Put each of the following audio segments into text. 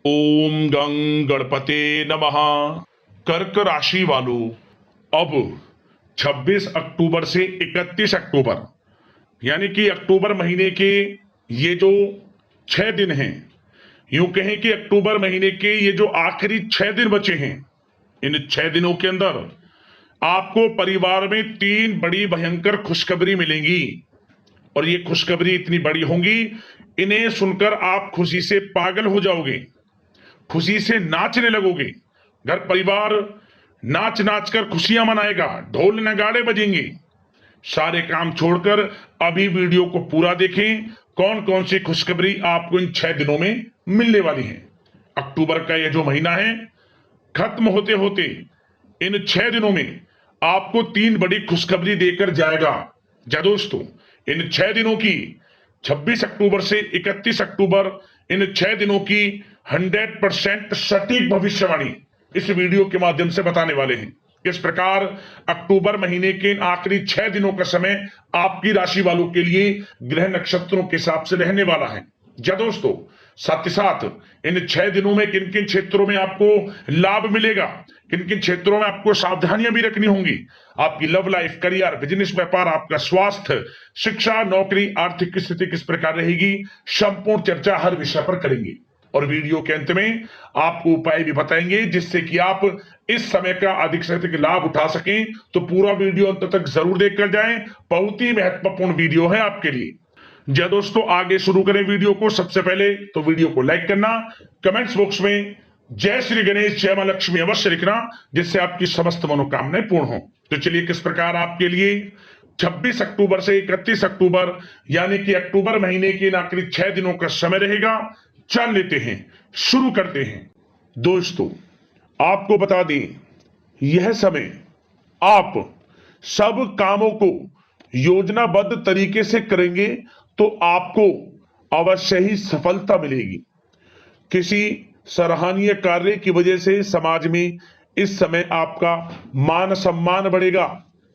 ओम गं गणपते नमः। कर्क राशि वालों, अब 26 अक्टूबर से 31 अक्टूबर यानी कि अक्टूबर महीने के ये जो 6 दिन हैं, यूं कहें कि अक्टूबर महीने के ये जो आखिरी 6 दिन बचे हैं, इन 6 दिनों के अंदर आपको परिवार में 3 बड़ी भयंकर खुशखबरी मिलेंगी। और ये खुशखबरी इतनी बड़ी होंगी, इन्हें सुनकर आप खुशी से पागल हो जाओगे, खुशी से नाचने लगोगे। घर परिवार नाच नाच कर खुशियां मनाएगा, ढोल नगाड़े बजेंगे। सारे काम छोड़कर अभी वीडियो को पूरा देखें, कौन कौन सी खुशखबरी आपको इन 6 दिनों में मिलने वाली है। अक्टूबर का यह जो महीना है, खत्म होते होते इन 6 दिनों में आपको 3 बड़ी खुशखबरी देकर जाएगा। जा दोस्तों, इन 6 दिनों की 26 अक्टूबर से 31 अक्टूबर, इन 6 दिनों की 100% सटीक भविष्यवाणी इस वीडियो के माध्यम से बताने वाले हैं। किस प्रकार अक्टूबर महीने के इन आखिरी 6 दिनों का समय आपकी राशि वालों के लिए ग्रह नक्षत्रों के हिसाब से रहने वाला है। जा दोस्तों, साथ ही साथ इन 6 दिनों में किन किन क्षेत्रों में आपको लाभ मिलेगा, किन किन क्षेत्रों में आपको सावधानियां भी रखनी होंगी। आपकी लव लाइफ, करियर, बिजनेस, व्यापार, आपका स्वास्थ्य, शिक्षा, नौकरी, आर्थिक स्थिति किस प्रकार रहेगी, संपूर्ण चर्चा हर विषय पर करेंगे। और वीडियो के अंत में आपको उपाय भी बताएंगे जिससे कि आप इस समय का अधिक से अधिक लाभ उठा सकें। तो पूरा वीडियो अंत तक जरूर देखकर जाएं, बहुत ही महत्वपूर्ण वीडियो है आपके लिए। जय दोस्तों, आगे शुरू करें वीडियो को। सबसे पहले तो वीडियो को लाइक करना, कमेंट्स बॉक्स में जय श्री गणेश, जय मां लक्ष्मी अवश्य लिखना, जिससे आपकी समस्त मनोकामनाएं पूर्ण हो। तो चलिए, किस प्रकार आपके लिए 26 अक्टूबर से 31 अक्टूबर यानी कि अक्टूबर महीने के आखिरी 6 दिनों का समय रहेगा, जान लेते हैं, शुरू करते हैं। दोस्तों, आपको बता दें, यह समय आप सब कामों को योजनाबद्ध तरीके से करेंगे तो आपको अवश्य ही सफलता मिलेगी। किसी सराहनीय कार्य की वजह से समाज में इस समय आपका मान सम्मान बढ़ेगा।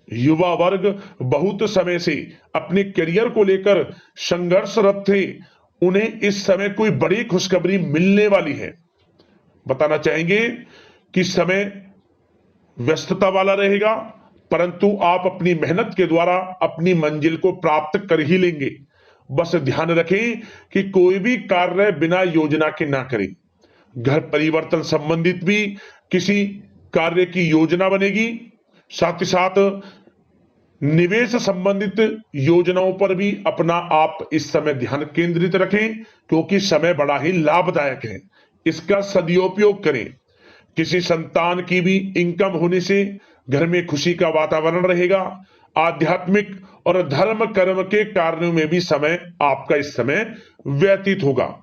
युवा वर्ग बहुत समय से अपने करियर को लेकर संघर्षरत थे, उन्हें इस समय कोई बड़ी खुशखबरी मिलने वाली है। बताना चाहेंगे कि समय व्यस्तता वाला रहेगा, परंतु आप अपनी मेहनत के द्वारा अपनी मंजिल को प्राप्त कर ही लेंगे। बस ध्यान रखें कि कोई भी कार्य बिना योजना के ना करें। घर परिवर्तन संबंधित भी किसी कार्य की योजना बनेगी। साथ ही साथ निवेश संबंधित योजनाओं पर भी अपना आप इस समय ध्यान केंद्रित रखें, क्योंकि समय बड़ा ही लाभदायक है, इसका सदुपयोग करें। किसी संतान की भी इनकम होने से घर में खुशी का वातावरण रहेगा। आध्यात्मिक और धर्म कर्म के कार्यों में भी समय आपका इस समय व्यतीत होगा।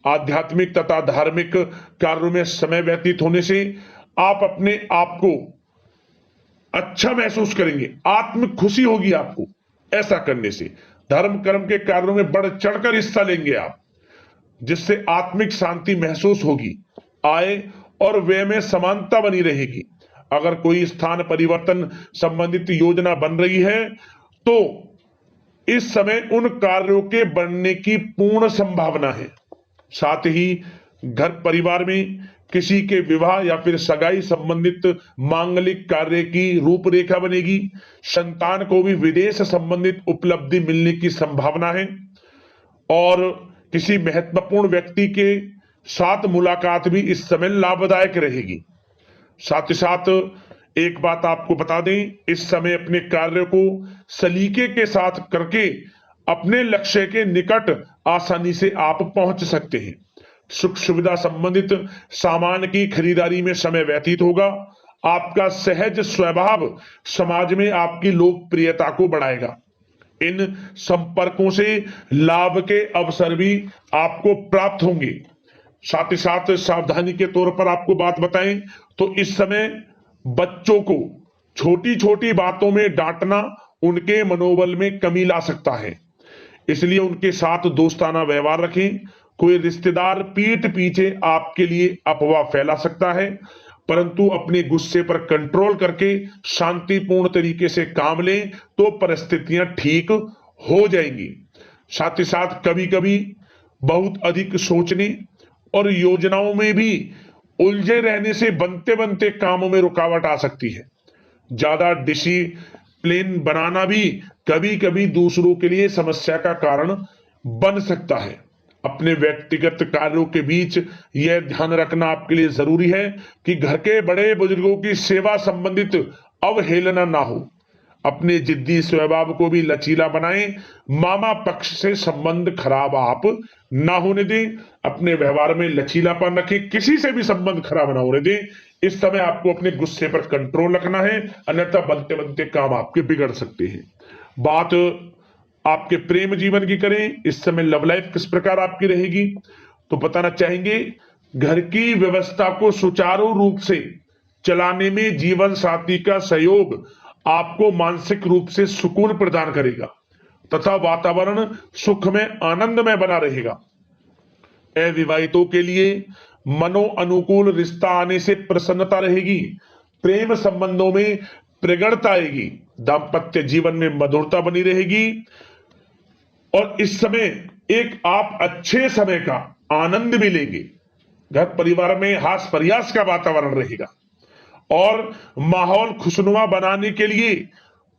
आध्यात्मिक तथा धार्मिक कार्यों में समय व्यतीत होने से आप अपने आप को अच्छा महसूस करेंगे, आत्म खुशी होगी आपको ऐसा करने से। धर्म कर्म के कार्यों में बढ़ चढ़कर हिस्सा लेंगे आप, जिससे आत्मिक शांति महसूस होगी। आय और व्यय में समानता बनी रहेगी। अगर कोई स्थान परिवर्तन संबंधित योजना बन रही है तो इस समय उन कार्यों के बनने की पूर्ण संभावना है। साथ ही घर परिवार में किसी के विवाह या फिर सगाई संबंधित मांगलिक कार्य की रूपरेखा बनेगी। संतान को भी विदेश संबंधित उपलब्धि मिलने की संभावना है और किसी महत्वपूर्ण व्यक्ति के साथ मुलाकात भी इस समय लाभदायक रहेगी। साथ ही साथ एक बात आपको बता दें, इस समय अपने कार्य को सलीके के साथ करके अपने लक्ष्य के निकट आसानी से आप पहुंच सकते हैं। सुख सुविधा संबंधित सामान की खरीदारी में समय व्यतीत होगा। आपका सहज स्वभाव समाज में आपकी लोकप्रियता को बढ़ाएगा। इन संपर्कों से लाभ के अवसर भी आपको प्राप्त होंगे। साथ ही साथ सावधानी के तौर पर आपको बात बताएं तो इस समय बच्चों को छोटी छोटी बातों में डांटना उनके मनोबल में कमी ला सकता है, इसलिए उनके साथ दोस्ताना व्यवहार रखें। कोई रिश्तेदार पीठ पीछे आपके लिए अफवाह फैला सकता है, परंतु अपने गुस्से पर कंट्रोल करके शांतिपूर्ण तरीके से काम लें तो परिस्थितियां ठीक हो जाएंगी। साथ ही साथ कभी कभी बहुत अधिक सोचने और योजनाओं में भी उलझे रहने से बनते बनते कामों में रुकावट आ सकती है। ज्यादा डिसिप्लिन बनाना भी कभी कभी दूसरों के लिए समस्या का कारण बन सकता है। अपने व्यक्तिगत कार्यों के बीच यह ध्यान रखना आपके लिए जरूरी है कि घर के बड़े बुजुर्गों की सेवा संबंधित अवहेलना ना हो। अपने जिद्दी स्वभाव को भी लचीला बनाएं। मामा पक्ष से संबंध खराब आप ना होने दें। अपने व्यवहार में लचीलापन रखें, किसी से भी संबंध खराब ना होने दें। इस समय आपको अपने गुस्से पर कंट्रोल रखना है, अन्यथा बनते बनते काम आपके बिगड़ सकते हैं। बात आपके प्रेम जीवन की करें, इस समय लव लाइफ किस प्रकार आपकी रहेगी, तो बताना चाहेंगे घर की व्यवस्था को सुचारू रूप से चलाने में जीवन साथी का सहयोग आपको मानसिक रूप से सुकून प्रदान करेगा तथा वातावरण सुख में आनंद में बना रहेगा। अविवाहितों के लिए मनो अनुकूल रिश्ता आने से प्रसन्नता रहेगी। प्रेम संबंधों में प्रगड़ता आएगी। दाम्पत्य जीवन में मधुरता बनी रहेगी और इस समय एक आप अच्छे समय का आनंद भी लेंगे। घर परिवार में हास प्रयास का वातावरण रहेगा और माहौल खुशनुमा बनाने के लिए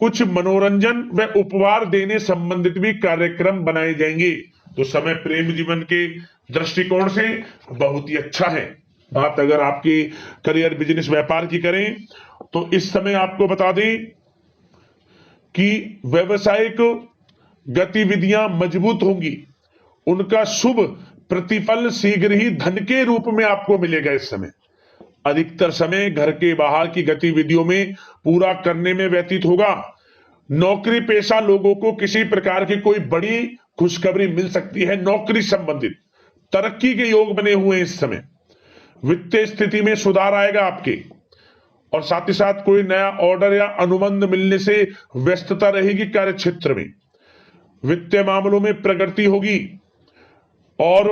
कुछ मनोरंजन व उपहार देने संबंधित भी कार्यक्रम बनाए जाएंगे। तो समय प्रेम जीवन के दृष्टिकोण से बहुत ही अच्छा है। बात अगर आपकी करियर बिजनेस व्यापार की करें तो इस समय आपको बता दें कि व्यवसायिक गतिविधियां मजबूत होंगी। उनका शुभ प्रतिफल शीघ्र ही धन के रूप में आपको मिलेगा। इस समय अधिकतर समय घर के बाहर की गतिविधियों में पूरा करने में व्यतीत होगा। नौकरी पेशा लोगों को किसी प्रकार की कोई बड़ी खुशखबरी मिल सकती है। नौकरी संबंधित तरक्की के योग बने हुए हैं। इस समय वित्तीय स्थिति में सुधार आएगा आपके, और साथ ही साथ कोई नया ऑर्डर या अनुबंध मिलने से व्यस्तता रहेगी। कार्य क्षेत्र में वित्तीय मामलों में प्रगति होगी और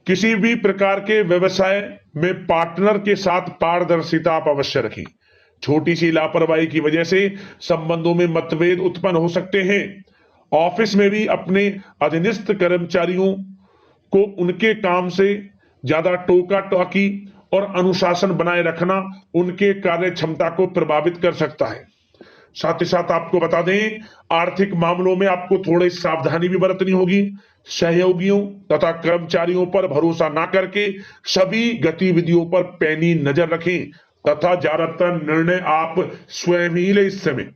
किसी भी प्रकार के व्यवसाय में पार्टनर के साथ पारदर्शिता आप अवश्य रखें। छोटी सी लापरवाही की वजह से संबंधों में मतभेद उत्पन्न हो सकते हैं। ऑफिस में भी अपने अधीनस्थ कर्मचारियों को उनके काम से ज्यादा टोका टाकी और अनुशासन बनाए रखना उनके कार्य क्षमता को प्रभावित कर सकता है। साथ ही साथ आपको बता दें आर्थिक मामलों में आपको थोड़ी सावधानी भी बरतनी होगी। सहयोगियों तथा कर्मचारियों पर भरोसा ना करके सभी गतिविधियों पर पैनी नजर रखें तथा ज्यादातर निर्णय आप स्वयं ही ले। इस समय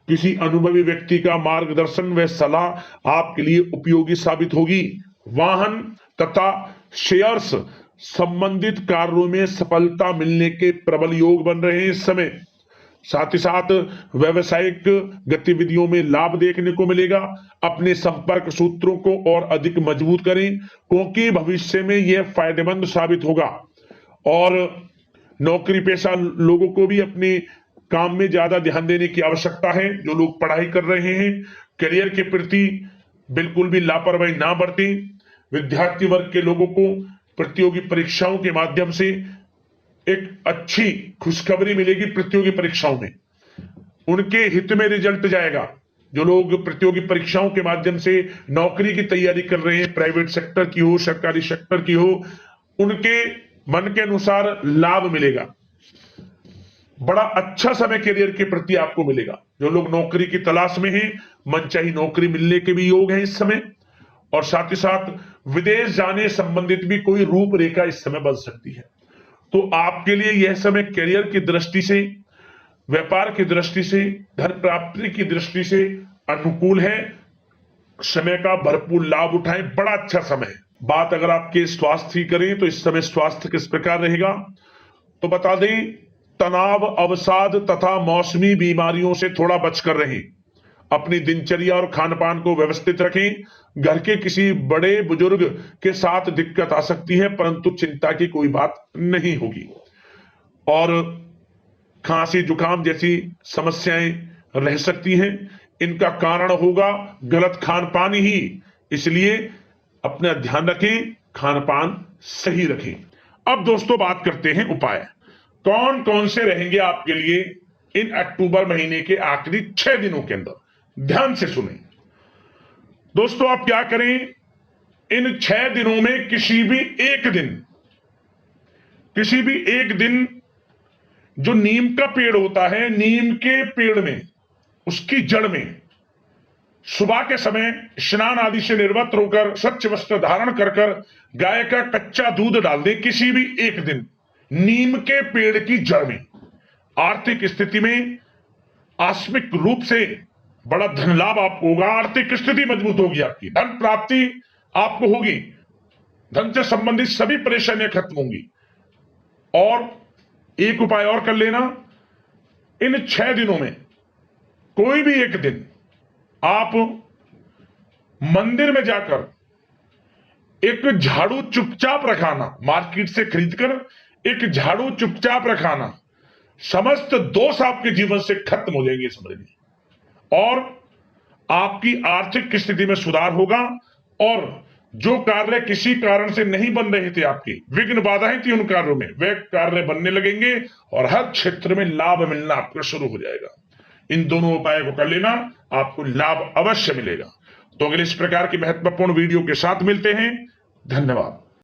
किसी अनुभवी व्यक्ति का मार्गदर्शन व सलाह आपके लिए उपयोगी साबित होगी। वाहन तथा शेयर्स संबंधित कार्यों में सफलता मिलने के प्रबल योग बन रहे हैं इस समय। साथ ही साथ व्यवसायिक गतिविधियों में लाभ देखने को मिलेगा। अपने संपर्क सूत्रों को और अधिक मजबूत करें क्योंकि भविष्य में यह फायदेमंद साबित होगा। और नौकरी पेशा लोगों को भी अपने काम में ज्यादा ध्यान देने की आवश्यकता है। जो लोग पढ़ाई कर रहे हैं करियर के प्रति बिल्कुल भी लापरवाही ना बरतें। विद्यार्थी वर्ग के लोगों को प्रतियोगी परीक्षाओं के माध्यम से एक अच्छी खुशखबरी मिलेगी। प्रतियोगी परीक्षाओं में उनके हित में रिजल्ट जाएगा। जो लोग प्रतियोगी परीक्षाओं के माध्यम से नौकरी की तैयारी कर रहे हैं, प्राइवेट सेक्टर की हो सरकारी सेक्टर की हो, उनके मन के अनुसार लाभ मिलेगा। बड़ा अच्छा समय करियर के प्रति आपको मिलेगा। जो लोग नौकरी की तलाश में हैं मनचाही नौकरी मिलने के भी योग है इस समय। और साथ ही साथ विदेश जाने संबंधित भी कोई रूपरेखा इस समय बन सकती है। तो आपके लिए यह समय करियर की दृष्टि से, व्यापार की दृष्टि से, धन प्राप्ति की दृष्टि से अनुकूल है। समय का भरपूर लाभ उठाएं, बड़ा अच्छा समय है। बात अगर आपके स्वास्थ्य की करें तो इस समय स्वास्थ्य किस प्रकार रहेगा, तो बता दें तनाव, अवसाद तथा मौसमी बीमारियों से थोड़ा बचकर रहें। अपनी दिनचर्या और खान पान को व्यवस्थित रखें। घर के किसी बड़े बुजुर्ग के साथ दिक्कत आ सकती है परंतु चिंता की कोई बात नहीं होगी। और खांसी जुकाम जैसी समस्याएं रह सकती हैं, इनका कारण होगा गलत खान पान ही। इसलिए अपना ध्यान रखें, खान पान सही रखें। अब दोस्तों बात करते हैं उपाय। कौन कौन से रहेंगे आपके लिए इन अक्टूबर महीने के आखिरी 6 दिनों के अंदर, ध्यान से सुनें। दोस्तों आप क्या करें, इन 6 दिनों में किसी भी एक दिन जो नीम का पेड़ होता है, नीम के पेड़ में, उसकी जड़ में सुबह के समय स्नान आदि से निर्वस्त्र होकर स्वच्छ वस्त्र धारण कर गाय का कच्चा दूध डाल दें किसी भी एक दिन नीम के पेड़ की जड़ में। आर्थिक स्थिति में आकस्मिक रूप से बड़ा धन लाभ आपको होगा, आर्थिक स्थिति मजबूत होगी, आपकी धन प्राप्ति आपको होगी, धन से संबंधित सभी परेशानियां खत्म होंगी। और एक उपाय और कर लेना, इन 6 दिनों में कोई भी एक दिन आप मंदिर में जाकर एक झाड़ू चुपचाप रखाना, मार्केट से खरीदकर एक झाड़ू चुपचाप रखाना, समस्त दोष आपके जीवन से खत्म हो जाएंगे समझ लीजिए। और आपकी आर्थिक स्थिति में सुधार होगा और जो कार्य किसी कारण से नहीं बन रहे थे, आपकी विघ्न बाधाएं थी उन कार्यों में, वे कार्य बनने लगेंगे और हर क्षेत्र में लाभ मिलना आपको शुरू हो जाएगा। इन दोनों उपायों को कर लेना, आपको लाभ अवश्य मिलेगा। तो अगले इस प्रकार की महत्वपूर्ण वीडियो के साथ मिलते हैं। धन्यवाद।